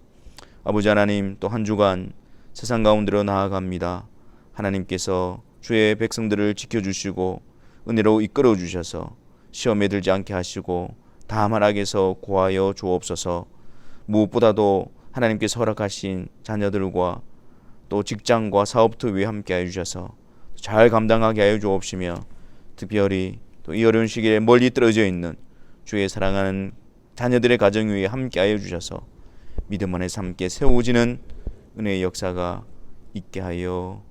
아버지 하나님, 또 한 주간 세상 가운데로 나아갑니다. 하나님께서 주의 백성들을 지켜주시고 은혜로 이끌어 주셔서 시험에 들지 않게 하시고 다만 악에서 구하여 주옵소서. 무엇보다도 하나님께서 허락하신 자녀들과 또 직장과 사업터 위에 함께 하여 주셔서 잘 감당하게 하여 주옵시며, 특별히 또 이 어려운 시기에 멀리 떨어져 있는 주의 사랑하는 자녀들의 가정 위에 함께 하여 주셔서 믿음 안에서 함께 세워지는 은혜의 역사가 있게 하여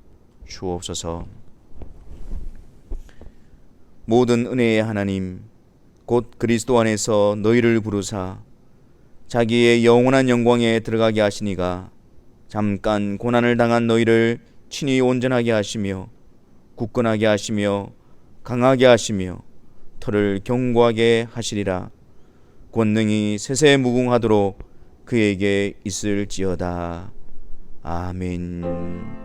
주옵소서. 모든 은혜의 하나님, 곧 그리스도 안에서 너희를 부르사 자기의 영원한 영광에 들어가게 하시니가 잠깐 고난을 당한 너희를 친히 온전하게 하시며 굳건하게 하시며 강하게 하시며 터를 견고하게 하시리라. 권능이 세세 무궁하도록 그에게 있을지어다. 아멘.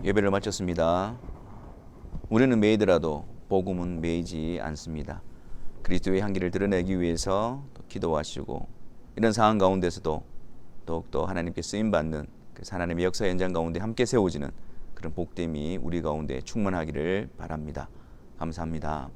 예배를 마쳤습니다. 우리는 매이더라도 복음은 매이지 않습니다. 그리스도의 향기를 드러내기 위해서 또 기도하시고 이런 상황 가운데서도 더욱더 하나님께 쓰임받는 하나님의 역사 현장 가운데 함께 세워지는 그런 복됨이 우리 가운데 충만하기를 바랍니다. 감사합니다.